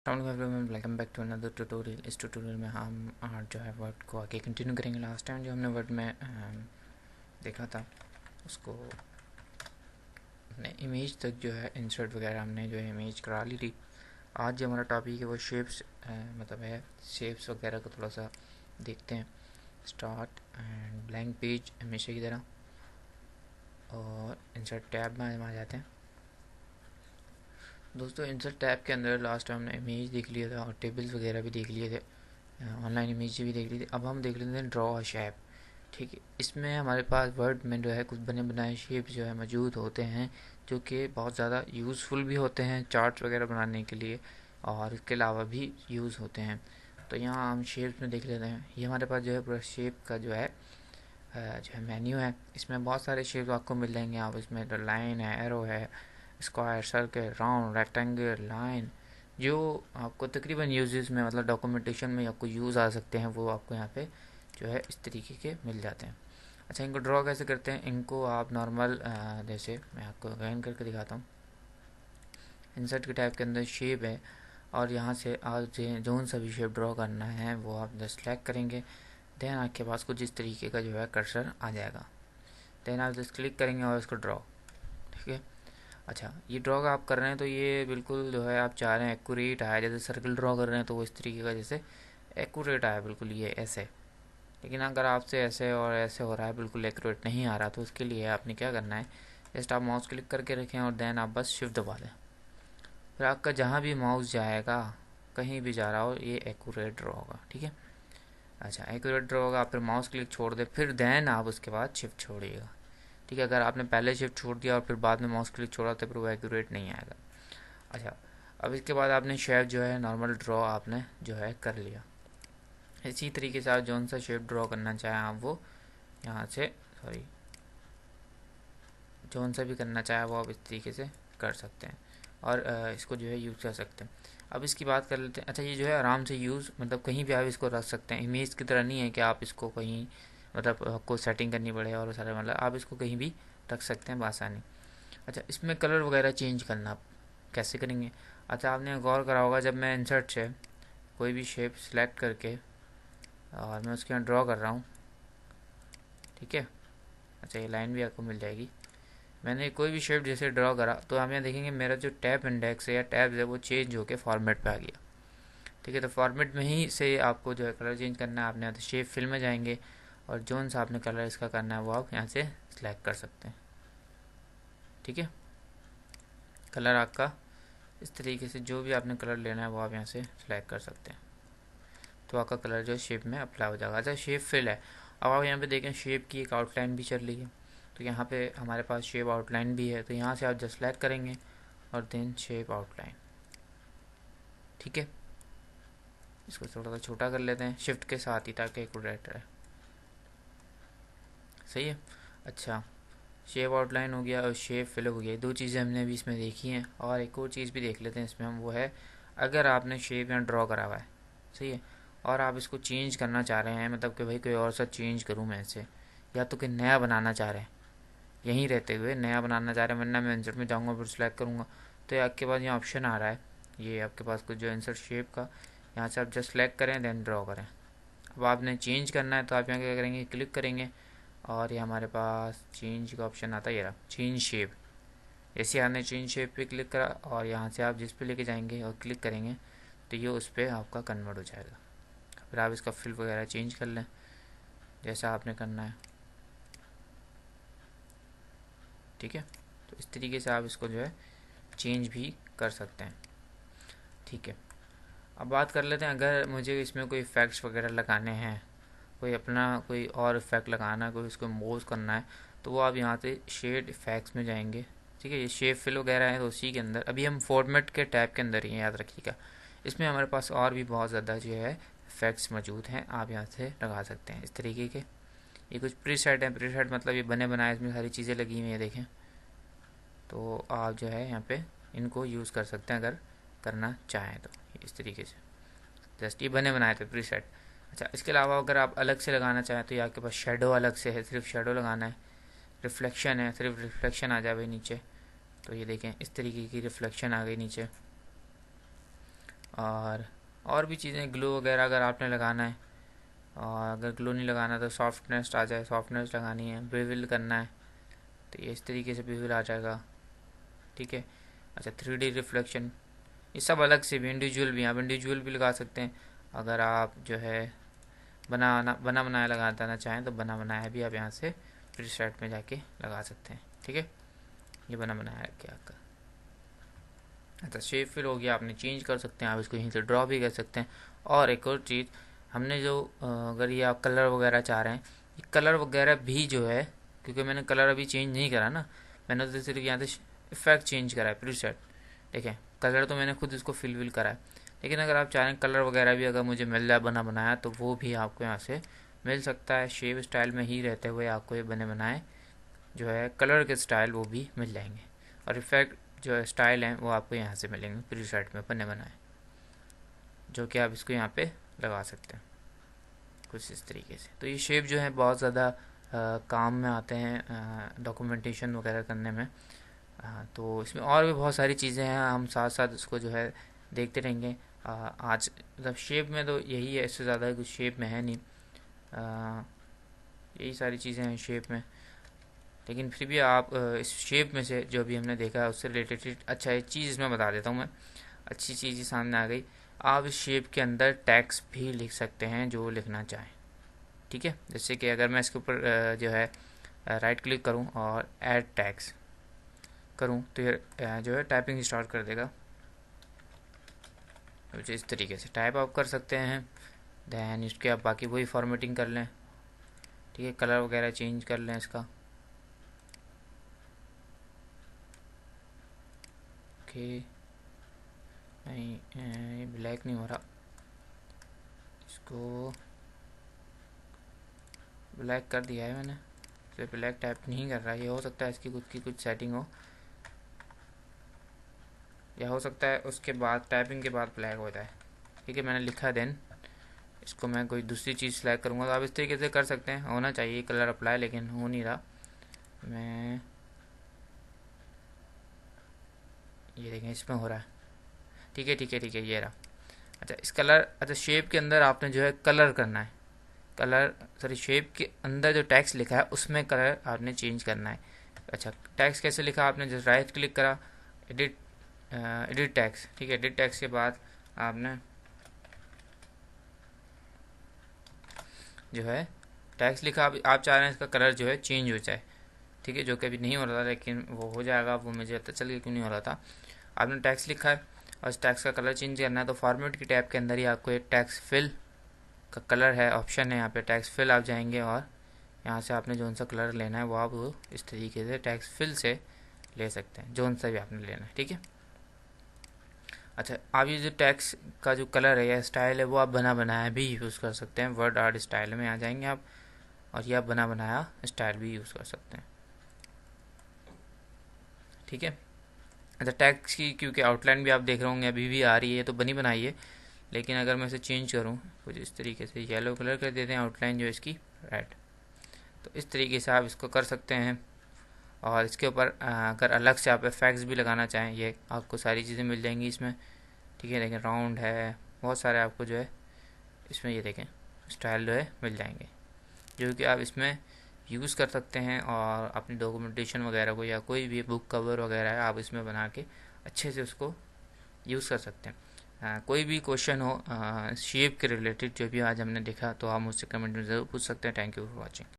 Welcome back to another tutorial. इस tutorial में हम आज जो है वर्ड को आगे कंटिन्यू करेंगे। लास्ट टाइम जो हमने वर्ड में देखा था उसको हमने इमेज तक जो है इंसर्ट वगैरह हमने जो है इमेज करा ली थी। आज जो हमारा टॉपिक है वो शेप्स मतलब है शेप्स वगैरह को थोड़ा सा देखते हैं। स्टार्ट एंड ब्लैंक पेज हमेशा की तरह, और इंसर्ट टैब में हम आ जाते हैं। दोस्तों इंसर्ट टैब के अंदर लास्ट टाइम हमने इमेज देख लिया था और टेबल्स वगैरह भी देख लिए थे, ऑनलाइन इमेज भी देख ली थी। अब हम देख लेते हैं ड्रॉ शेप। ठीक है, इसमें हमारे पास वर्ड में जो है कुछ बने बनाए शेप जो है मौजूद होते हैं, जो कि बहुत ज़्यादा यूज़फुल भी होते हैं चार्ट्स वगैरह बनाने के लिए, और इसके अलावा भी यूज़ होते हैं। तो यहाँ हम शेप्स में देख लेते हैं। ये हमारे पास जो है पूरा शेप का जो है मेन्यू है। इसमें बहुत सारे शेप आपको मिल जाएंगे। आप इसमें लाइन है, एरो है, square, circle, round, rectangle, line, जो आपको तकरीबन यूजेस में मतलब डॉक्यूमेंटेशन में आपको यूज़ आ सकते हैं वो आपको यहाँ पे जो है इस तरीके के मिल जाते हैं। अच्छा, इनको ड्रॉ कैसे करते हैं? इनको आप नॉर्मल जैसे मैं आपको अगेन करके दिखाता हूँ। इंसर्ट के टाइप के अंदर शेप है, और यहाँ से आप जोन सा भी शेप ड्रॉ करना है वो आप जस्ट सेलेक्ट करेंगे। देन आपके पास कुछ इस तरीके का जो है कर्सर आ जाएगा। देन आप जस्ट क्लिक करेंगे और इसको ड्रॉ। ठीक है। अच्छा, ये ड्रॉ का आप कर रहे हैं तो ये बिल्कुल जो है आप चाह रहे हैं एक्यूरेट आए। जैसे सर्कल ड्रॉ कर रहे हैं तो वो इस तरीके का जैसे एक्यूरेट आया, बिल्कुल ये ऐसे। लेकिन अगर आपसे ऐसे और ऐसे हो रहा है, बिल्कुल एक्यूरेट नहीं आ रहा, तो उसके लिए आपने क्या करना है, जस्ट आप माउस क्लिक करके रखें और देन आप बस शिफ्ट दबा दें। फिर आपका जहाँ भी माउस जाएगा, कहीं भी जा रहा हो, ये एक्यूरेट ड्रॉ होगा। ठीक है। अच्छा, एक्यूरेट ड्रॉ होगा, आप फिर माउस क्लिक छोड़ दें, फिर देन आप उसके बाद शिफ्ट छोड़िएगा। ठीक है। अगर आपने पहले शिफ्ट छोड़ दिया और फिर बाद में माउस क्लिक छोड़ा तो फिर वो एक्यूरेट नहीं आएगा। अच्छा, अब इसके बाद आपने शेप जो है नॉर्मल ड्रॉ आपने जो है कर लिया। इसी तरीके से आप जौन सा शेप ड्रॉ करना चाहें आप वो यहाँ से जौन सा भी करना चाहे वो आप इस तरीके से कर सकते हैं, और इसको जो है यूज़ कर सकते हैं। अब इसकी बात कर लेते हैं। अच्छा, ये जो है आराम से यूज़ मतलब कहीं भी आप इसको रख सकते हैं। इमेज की तरह नहीं है कि आप इसको कहीं मतलब आपको सेटिंग करनी पड़े और सारे, मतलब आप इसको कहीं भी रख सकते हैं बआसानी। अच्छा, इसमें कलर वगैरह चेंज करना आप कैसे करेंगे? अच्छा, आपने गौर करा होगा जब मैं इंसर्ट से कोई भी शेप सिलेक्ट करके और मैं उसके यहाँ ड्रॉ कर रहा हूँ। ठीक है। अच्छा, ये लाइन भी आपको मिल जाएगी। मैंने कोई भी शेप जैसे ड्रॉ करा तो आप यहाँ देखेंगे मेरा जो टैब इंडेक्स है या टैब्स है वो चेंज होकर फॉर्मेट पे आ गया। ठीक है। तो फॉर्मेट में ही से आपको जो है कलर चेंज करना है। आपने यहाँ शेप फिल में जाएंगे और जोन सा आपने कलर इसका करना है वो आप यहाँ से सिलेक्ट कर सकते हैं। ठीक है। कलर आपका इस तरीके से जो भी आपने कलर लेना है वो आप यहाँ से सिलेक्ट कर सकते हैं, तो आपका कलर जो है शेप में अप्लाई हो जाएगा। अच्छा, शेप फिल है। अब आप यहाँ पे देखें शेप की एक आउटलाइन भी चल रही है, तो यहाँ पे हमारे पास शेप आउटलाइन भी है। तो यहाँ से आप जस्ट सेलेक्ट करेंगे और देन शेप आउटलाइन। ठीक है। इसको थोड़ा सा छोटा कर लेते हैं शिफ्ट के साथ ही, ताकि एक्यूरेट रहे। सही है। अच्छा, शेप आउटलाइन हो गया और शेप फिल हो गया। दो चीज़ें हमने अभी इसमें देखी हैं, और एक और चीज़ भी देख लेते हैं इसमें हम, वो है अगर आपने शेप यहाँ ड्रॉ करा हुआ है, सही है, और आप इसको चेंज करना चाह रहे हैं, मतलब कि भाई कोई और सा चेंज करूँ मैं इसे, या तो कोई नया बनाना चाह रहे हैं, यहीं रहते हुए नया बनाना चाह रहे हैं, वरना मैं इंसर्ट में जाऊँगा फिर सेलेक्ट करूँगा तो आपके पास यहाँ ऑप्शन आ रहा है, ये आपके पास कुछ जो इंसर्ट शेप का, यहाँ से आप जस्ट सेलेक्ट करें देन ड्रॉ करें। अब आपने चेंज करना है तो आप यहाँ क्या करेंगे, क्लिक करेंगे और ये हमारे पास चेंज का ऑप्शन आता है, ये रहा चेंज शेप। जैसे आपने चेंज शेप पे क्लिक करा और यहाँ से आप जिस पे लेके जाएंगे और क्लिक करेंगे तो ये उस पर आपका कन्वर्ट हो जाएगा। फिर आप इसका फिल वगैरह चेंज कर लें जैसा आपने करना है। ठीक है। तो इस तरीके से आप इसको जो है चेंज भी कर सकते हैं। ठीक है। अब बात कर लेते हैं, अगर मुझे इसमें कोई इफ़ेक्ट्स वगैरह लगाने हैं, कोई अपना कोई और इफ़ेक्ट लगाना है, कोई उसको मूव करना है, तो वो आप यहाँ से शेड इफ़ेक्ट्स में जाएंगे। ठीक है। ये शेप फिल वगैरह है तो उसी के अंदर, अभी हम फॉर्मेट के टैब के अंदर ही, याद रखिएगा। इसमें हमारे पास और भी बहुत ज़्यादा जो है इफ़ेक्ट्स मौजूद हैं, आप यहाँ से लगा सकते हैं इस तरीके के। ये कुछ प्री सेट है, प्री सेट मतलब ये बने बनाए, इसमें सारी चीज़ें लगी हुई हैं देखें। तो आप जो है यहाँ पे इनको यूज़ कर सकते हैं अगर करना चाहें तो, इस तरीके से। जस्ट ये बने बनाए थे प्री सेट। अच्छा, इसके अलावा अगर आप अलग से लगाना चाहें तो ये आपके पास शेडो अलग से है, सिर्फ शेडो लगाना है। रिफ्लेक्शन है, सिर्फ रिफ्लेक्शन आ जाए भाई नीचे, तो ये देखें इस तरीके की रिफ्लेक्शन आ गई नीचे। और भी चीज़ें, ग्लो वगैरह अगर आपने लगाना है, और अगर ग्लो नहीं लगाना तो सॉफ्टनेस आ जाए, सॉफ्टनेस लगानी है, बेविल करना है तो ये इस तरीके से बेविल आ जाएगा। ठीक है। अच्छा, 3D रिफ्लेक्शन, ये सब अलग से भी, इंडिविजुअल भी, आप इंडिविजुअल भी लगा सकते हैं। अगर आप जो है बना बनाया लगाना चाहें तो बना बनाया भी आप यहाँ से प्रीसेट में जाके लगा सकते हैं। ठीक है, ये बना बनाया क्या आपका। अच्छा, शेप फिल हो गया, आपने चेंज कर सकते हैं, आप इसको यहीं से ड्रॉ भी कर सकते हैं। और एक और चीज़, हमने जो अगर ये आप कलर वगैरह चाह रहे हैं, ये कलर वगैरह भी जो है, क्योंकि मैंने कलर अभी चेंज नहीं करा ना, मैंने तो सिर्फ यहाँ से इफेक्ट चेंज करा है, प्रीसेट। देखें, कलर तो मैंने खुद इसको फिल विल करा है, लेकिन अगर आप चाह रहे हैं कलर वगैरह भी अगर मुझे मिल जाए बना बनाया, तो वो भी आपको यहाँ से मिल सकता है। शेप स्टाइल में ही रहते हुए आपको ये बने बनाए जो है कलर के स्टाइल वो भी मिल जाएंगे, और इफेक्ट जो है स्टाइल हैं वो आपको यहाँ से मिलेंगे प्रीसेट में बने बनाए, जो कि आप इसको यहाँ पे लगा सकते हैं कुछ इस तरीके से। तो ये शेप जो है बहुत ज़्यादा काम में आते हैं डॉक्यूमेंटेशन वगैरह करने में। तो इसमें और भी बहुत सारी चीज़ें हैं, हम साथ साथ इसको जो है देखते रहेंगे। आज मतलब शेप में तो यही है, इससे ज़्यादा कुछ शेप में है नहीं, यही सारी चीज़ें हैं शेप में। लेकिन फिर भी आप इस शेप में से जो भी हमने देखा है उससे रिलेटेड अच्छा एक चीज़ इसमें बता देता हूँ मैं, अच्छी चीज़ सामने आ गई। आप इस शेप के अंदर टैक्स भी लिख सकते हैं जो लिखना चाहें। ठीक है, जैसे कि अगर मैं इसके ऊपर जो है राइट क्लिक करूं और ऐड टैक्स करूं तो ये जो है टाइपिंग स्टार्ट कर देगा। तो इस तरीके से टाइप आप कर सकते हैं। दैन इसके आप बाकी वही फॉर्मेटिंग कर लें। ठीक है, कलर वगैरह चेंज कर लें इसका। ओके, नहीं ये ब्लैक नहीं हो रहा, इसको ब्लैक कर दिया है मैंने, तो ब्लैक टाइप नहीं कर रहा। ये हो सकता है इसकी खुद की कुछ सेटिंग हो, या हो सकता है उसके बाद टाइपिंग के बाद ब्लैक हो जाए। ठीक है, मैंने लिखा देन इसको मैं कोई दूसरी चीज़ सेलेक्ट करूँगा, तो आप इस तरीके से कर सकते हैं। होना चाहिए कलर अप्लाई, लेकिन हो नहीं रहा। मैं ये देखें, इसमें हो रहा है। ठीक है ठीक है ठीक है, ये रहा। अच्छा, इस कलर, अच्छा शेप के अंदर आपने जो है कलर करना है, कलर सॉरी शेप के अंदर जो टैक्स लिखा है उसमें कलर आपने चेंज करना है। अच्छा, टैक्स कैसे लिखा, आपने जस्ट राइट क्लिक करा, एडिट एडिट टैक्स। ठीक है, एडिट टैक्स के बाद आपने जो है टैक्स लिखा, आप चाह रहे हैं इसका कलर जो है चेंज हो जाए। ठीक है, जो कि अभी नहीं हो रहा था, लेकिन वो हो जाएगा, वो मुझे पता चल गया क्यों नहीं हो रहा था। आपने टैक्स लिखा है और इस टैक्स का कलर चेंज करना है, तो फॉर्मेट की टैब के अंदर ही आपको एक टैक्स फिल का कलर है ऑप्शन है, यहाँ पे टैक्स फिल आप जाएंगे और यहाँ से आपने जौन सा कलर लेना है वो आप वो इस तरीके से टैक्स फिल से ले सकते हैं, जौन सा भी आपने लेना है। ठीक है। अच्छा, आप ये जो टैक्स का जो कलर है या स्टाइल है वो आप बना बनाया भी यूज़ कर सकते हैं। वर्ड आर्ट स्टाइल में आ जाएंगे आप, और ये आप बना बनाया स्टाइल भी यूज़ कर सकते हैं। ठीक है। अच्छा, टैक्स की क्योंकि आउटलाइन भी आप देख रहे होंगे अभी भी आ रही है, तो बनी बनाई है, लेकिन अगर मैं इसे चेंज करूँ कुछ इस तरीके से, येलो कलर कर देते हैं आउटलाइन जो इसकी रेड, तो इस तरीके से आप इसको कर सकते हैं। और इसके ऊपर अगर अलग से आप इफेक्ट्स भी लगाना चाहें, ये आपको सारी चीज़ें मिल जाएंगी इसमें। ठीक है, देखें राउंड है, बहुत सारे आपको जो है इसमें ये देखें स्टाइल जो है मिल जाएंगे, जो कि आप इसमें यूज़ कर सकते हैं और अपनी डॉक्यूमेंटेशन वगैरह को या कोई भी बुक कवर वगैरह है आप इसमें बना के अच्छे से उसको यूज़ कर सकते हैं। कोई भी क्वेश्चन हो शेप के रिलेटेड जो भी आज हमने देखा, तो आप मुझसे कमेंट में ज़रूर पूछ सकते हैं। Thank you for watching.